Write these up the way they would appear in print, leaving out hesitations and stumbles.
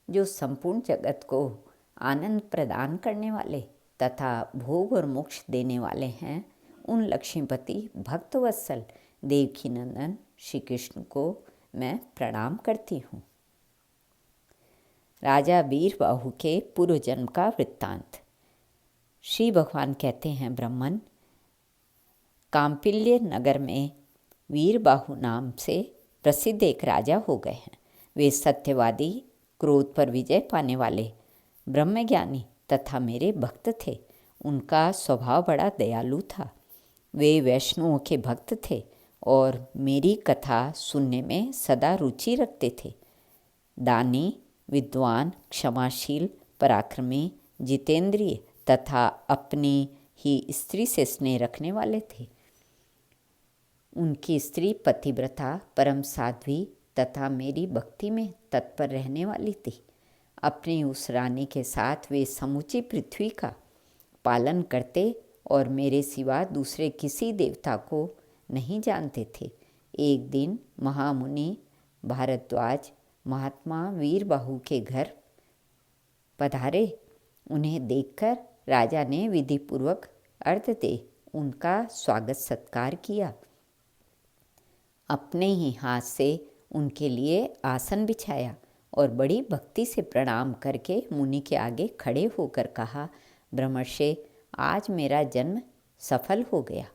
जो संपूर्ण जगत को आनंद प्रदान करने वाले तथा भोग और मोक्ष देने वाले हैं, उन लक्ष्मीपति भक्तवत्सल देवकी नंदन श्री कृष्ण को मैं प्रणाम करती हूँ। राजा वीरबाहु के पूर्व जन्म का वृत्तांत। श्री भगवान कहते हैं, ब्राह्मण, काम्पिल्य नगर में वीरबाहु नाम से प्रसिद्ध एक राजा हो गए हैं। वे सत्यवादी, क्रोध पर विजय पाने वाले, ब्रह्मज्ञानी तथा मेरे भक्त थे। उनका स्वभाव बड़ा दयालु था। वे वैष्णवों के भक्त थे और मेरी कथा सुनने में सदा रुचि रखते थे। दानी, विद्वान, क्षमाशील, पराक्रमी, जितेंद्रिय तथा अपनी ही स्त्री से स्नेह रखने वाले थे। उनकी स्त्री पतिव्रता, परम साध्वी तथा मेरी भक्ति में तत्पर रहने वाली थी। अपनी उस रानी के साथ वे समूची पृथ्वी का पालन करते और मेरे सिवा दूसरे किसी देवता को नहीं जानते थे। एक दिन महामुनि भारद्वाज महात्मा वीरबाहु के घर पधारे। उन्हें देखकर राजा ने विधिपूर्वक अर्घ्य दे उनका स्वागत सत्कार किया। अपने ही हाथ से उनके लिए आसन बिछाया और बड़ी भक्ति से प्रणाम करके मुनि के आगे खड़े होकर कहा, ब्रह्मर्षि, आज मेरा जन्म सफल हो गया।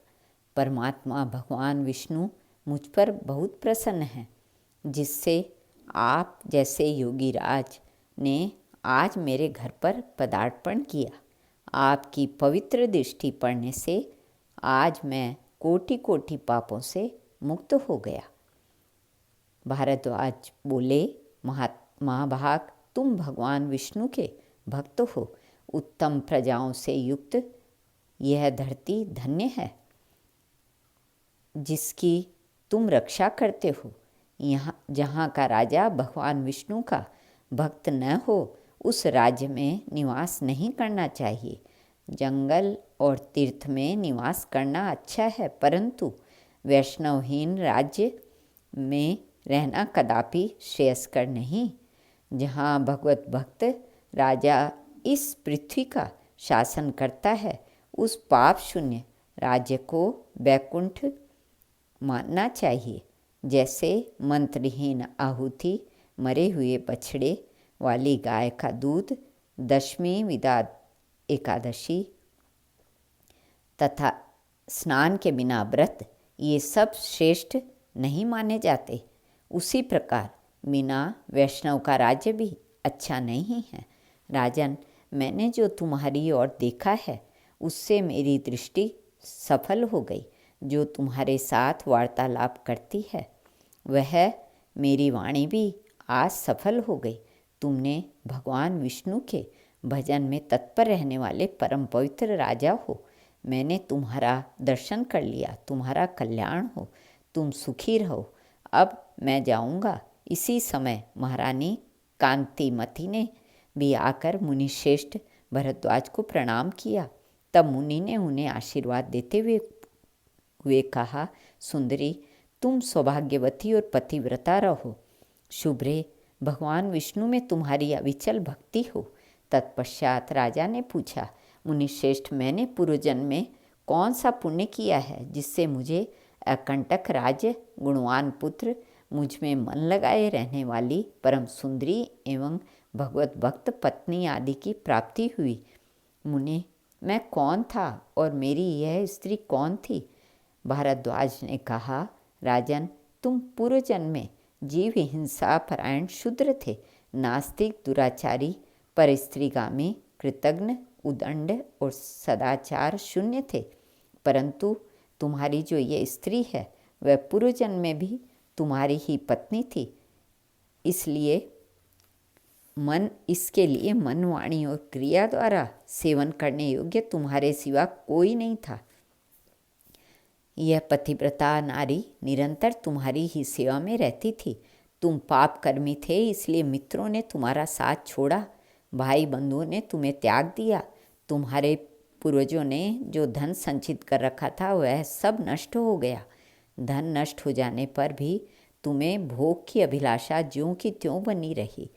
परमात्मा भगवान विष्णु मुझ पर बहुत प्रसन्न हैं, जिससे आप जैसे योगी राज ने आज मेरे घर पर पदार्पण किया। आपकी पवित्र दृष्टि पड़ने से आज मैं कोटि कोटि पापों से मुक्त हो गया। भारद्वाज बोले, महाभाग, तुम भगवान विष्णु के भक्त हो। उत्तम प्रजाओं से युक्त यह धरती धन्य है, जिसकी तुम रक्षा करते हो। यहाँ जहाँ का राजा भगवान विष्णु का भक्त न हो, उस राज्य में निवास नहीं करना चाहिए। जंगल और तीर्थ में निवास करना अच्छा है, परंतु वैष्णवहीन राज्य में रहना कदापि श्रेयस्कर नहीं। जहाँ भगवत भक्त राजा इस पृथ्वी का शासन करता है, उस पाप शून्य राज्य को वैकुंठ मानना चाहिए। जैसे मंत्रहीन आहुति, मरे हुए बछड़े वाली गाय का दूध, दशमी विदा एकादशी तथा स्नान के बिना व्रत, ये सब श्रेष्ठ नहीं माने जाते। उसी प्रकार बिना वैष्णव का राज्य भी अच्छा नहीं है। राजन, मैंने जो तुम्हारी ओर देखा है, उससे मेरी दृष्टि सफल हो गई। जो तुम्हारे साथ वार्तालाप करती है, वह मेरी वाणी भी आज सफल हो गई। तुमने भगवान विष्णु के भजन में तत्पर रहने वाले परम पवित्र राजा हो। मैंने तुम्हारा दर्शन कर लिया। तुम्हारा कल्याण हो, तुम सुखी रहो। अब मैं जाऊंगा। इसी समय महारानी कांतिमती ने भी आकर मुनि श्रेष्ठ भरद्वाज को प्रणाम किया। तब मुनि ने उन्हें आशीर्वाद देते हुए कहा, सुंदरी, तुम सौभाग्यवती और पतिव्रता रहो। शुभ्रे, भगवान विष्णु में तुम्हारी अविचल भक्ति हो। तत्पश्चात राजा ने पूछा, मुनिश्रेष्ठ, मैंने पूर्वजन्म में कौन सा पुण्य किया है, जिससे मुझे अकंटक राज्य, गुणवान पुत्र, मुझ में मन लगाए रहने वाली परम सुंदरी एवं भगवत भक्त पत्नी आदि की प्राप्ति हुई। मुने, मैं कौन था और मेरी यह स्त्री कौन थी? भारद्वाज ने कहा, राजन, तुम पूर्व जन्म में जीव हिंसा परायण शूद्र थे, नास्तिक, दुराचारी, परिस्त्रीगामी, कृतघ्न, उदंड और सदाचार शून्य थे। परंतु तुम्हारी जो ये स्त्री है, वह पूर्व जन्म में भी तुम्हारी ही पत्नी थी। इसके लिए मन, वाणी और क्रिया द्वारा सेवन करने योग्य तुम्हारे सिवा कोई नहीं था। यह पतिव्रता नारी निरंतर तुम्हारी ही सेवा में रहती थी। तुम पाप कर्मी थे, इसलिए मित्रों ने तुम्हारा साथ छोड़ा, भाई बंधुओं ने तुम्हें त्याग दिया। तुम्हारे पूर्वजों ने जो धन संचित कर रखा था, वह सब नष्ट हो गया। धन नष्ट हो जाने पर भी तुम्हें भोग की अभिलाषा ज्यों की त्यों बनी रही।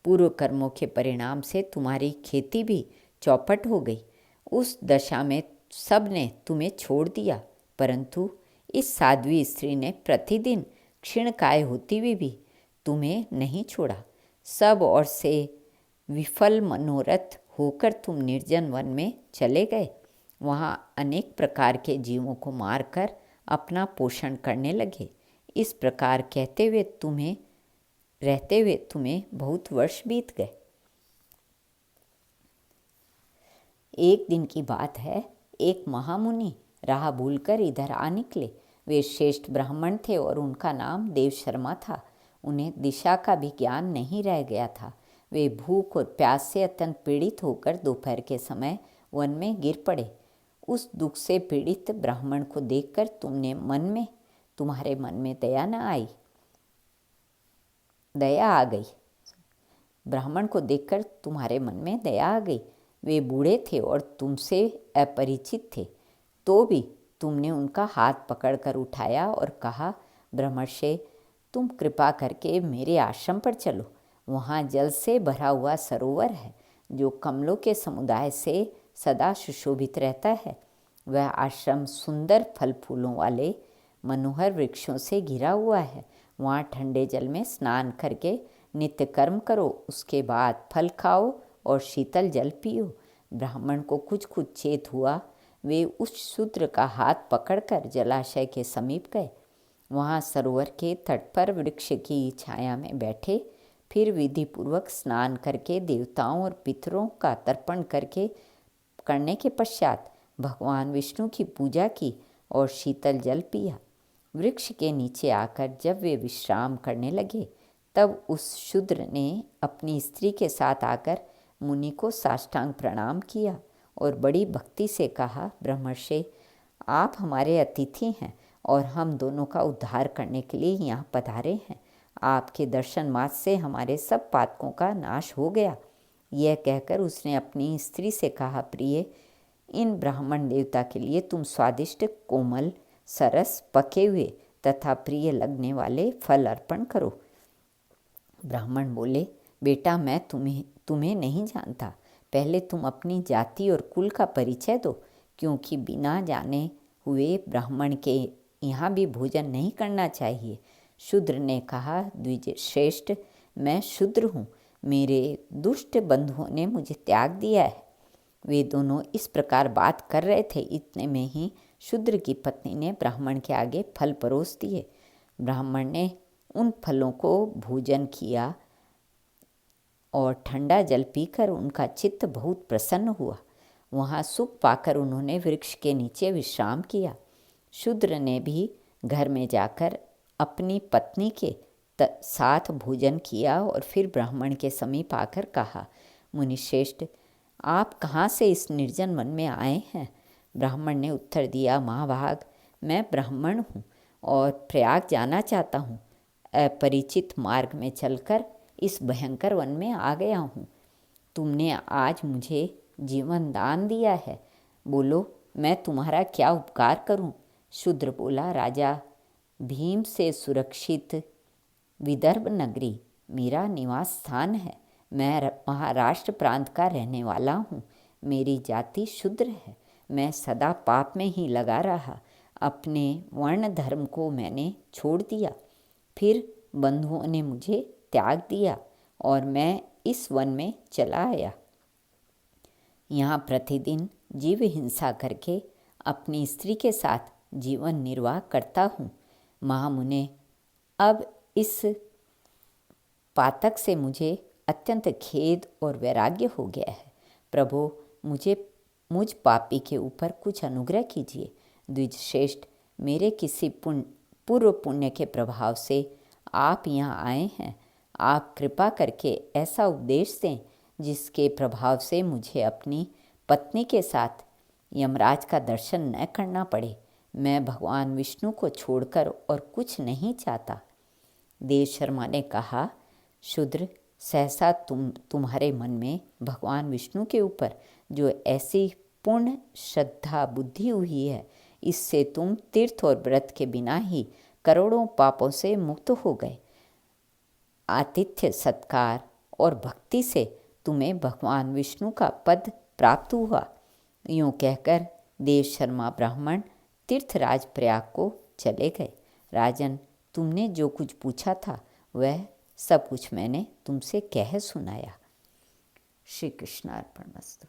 पूर्व कर्मों के परिणाम से तुम्हारी खेती भी चौपट हो गई। उस दशा में सब ने तुम्हें छोड़ दिया, परंतु इस साध्वी स्त्री ने प्रतिदिन क्षीणकाय होती हुई भी तुम्हें नहीं छोड़ा। सब ओर से विफल मनोरथ होकर तुम निर्जन वन में चले गए। वहाँ अनेक प्रकार के जीवों को मारकर अपना पोषण करने लगे। इस प्रकार रहते हुए तुम्हें बहुत वर्ष बीत गए। एक दिन की बात है, एक महामुनि राह भूलकर इधर आ निकले। वे श्रेष्ठ ब्राह्मण थे और उनका नाम देव शर्मा था। उन्हें दिशा का भी ज्ञान नहीं रह गया था। वे भूख और प्यास से अत्यंत पीड़ित होकर दोपहर के समय वन में गिर पड़े। उस दुख से पीड़ित ब्राह्मण को देखकर तुम्हारे मन में दया आ गई। ब्राह्मण को देखकर तुम्हारे मन में दया आ गई। वे बूढ़े थे और तुमसे अपरिचित थे, तो भी तुमने उनका हाथ पकड़कर उठाया और कहा, ब्रह्मर्षि, तुम कृपा करके मेरे आश्रम पर चलो। वहाँ जल से भरा हुआ सरोवर है, जो कमलों के समुदाय से सदा सुशोभित रहता है। वह आश्रम सुंदर फल फूलों वाले मनोहर वृक्षों से घिरा हुआ है। वहाँ ठंडे जल में स्नान करके नित्य कर्म करो, उसके बाद फल खाओ और शीतल जल पियो। ब्राह्मण को कुछ चेत हुआ। वे उस शूद्र का हाथ पकड़कर जलाशय के समीप गए। वहाँ सरोवर के तट पर वृक्ष की छाया में बैठे। फिर विधिपूर्वक स्नान करके देवताओं और पितरों का तर्पण करने के पश्चात भगवान विष्णु की पूजा की और शीतल जल पिया। वृक्ष के नीचे आकर जब वे विश्राम करने लगे, तब उस शूद्र ने अपनी स्त्री के साथ आकर मुनि को साष्टांग प्रणाम किया और बड़ी भक्ति से कहा, ब्रह्मर्षि, आप हमारे अतिथि हैं और हम दोनों का उद्धार करने के लिए यहाँ पधारे हैं। आपके दर्शन मात्र से हमारे सब पातकों का नाश हो गया। यह कहकर उसने अपनी स्त्री से कहा, प्रिय, इन ब्राह्मण देवता के लिए तुम स्वादिष्ट, कोमल, सरस, पके हुए तथा प्रिय लगने वाले फल अर्पण करो। ब्राह्मण बोले, बेटा, मैं तुम्हें नहीं जानता। पहले तुम अपनी जाति और कुल का परिचय दो, क्योंकि बिना जाने हुए ब्राह्मण के यहाँ भी भोजन नहीं करना चाहिए। शूद्र ने कहा, द्विज श्रेष्ठ, मैं शूद्र हूँ। मेरे दुष्ट बंधुओं ने मुझे त्याग दिया है। वे दोनों इस प्रकार बात कर रहे थे। इतने में ही शूद्र की पत्नी ने ब्राह्मण के आगे फल परोस दिए। ब्राह्मण ने उन फलों को भोजन किया और ठंडा जल पीकर उनका चित्त बहुत प्रसन्न हुआ। वहाँ सुख पाकर उन्होंने वृक्ष के नीचे विश्राम किया। शूद्र ने भी घर में जाकर अपनी पत्नी के साथ भोजन किया और फिर ब्राह्मण के समीप आकर कहा, मुनिश्रेष्ठ, आप कहाँ से इस निर्जन वन में आए हैं? ब्राह्मण ने उत्तर दिया, महाभाग, मैं ब्राह्मण हूँ और प्रयाग जाना चाहता हूँ। अपरिचित मार्ग में चलकर इस भयंकर वन में आ गया हूँ। तुमने आज मुझे जीवन दान दिया है, बोलो मैं तुम्हारा क्या उपकार करूँ? शूद्र बोला, राजा भीम से सुरक्षित विदर्भ नगरी मेरा निवास स्थान है। मैं महाराष्ट्र प्रांत का रहने वाला हूँ। मेरी जाति शूद्र है। मैं सदा पाप में ही लगा रहा। अपने वर्ण धर्म को मैंने छोड़ दिया। फिर बंधुओं ने मुझे त्याग दिया और मैं इस वन में चला आया। यहाँ प्रतिदिन जीव हिंसा करके अपनी स्त्री के साथ जीवन निर्वाह करता हूँ। महामुने, अब इस पातक से मुझे अत्यंत खेद और वैराग्य हो गया है। प्रभु, मुझ पापी के ऊपर कुछ अनुग्रह कीजिए। द्विज श्रेष्ठ, मेरे किसी पूर्व पुण्य के प्रभाव से आप यहाँ आए हैं। आप कृपा करके ऐसा उपदेश दें जिसके प्रभाव से मुझे अपनी पत्नी के साथ यमराज का दर्शन न करना पड़े। मैं भगवान विष्णु को छोड़कर और कुछ नहीं चाहता। देव शर्मा ने कहा, शूद्र, सहसा तुम्हारे मन में भगवान विष्णु के ऊपर जो ऐसी पूर्ण श्रद्धा बुद्धि हुई है, इससे तुम तीर्थ और व्रत के बिना ही करोड़ों पापों से मुक्त हो गए। आतिथ्य, सत्कार और भक्ति से तुम्हें भगवान विष्णु का पद प्राप्त हुआ। यूँ कहकर देव शर्मा ब्राह्मण तीर्थराज प्रयाग को चले गए। राजन, तुमने जो कुछ पूछा था वह सब कुछ मैंने तुमसे कह सुनाया। श्री कृष्णार्पणमस्तु।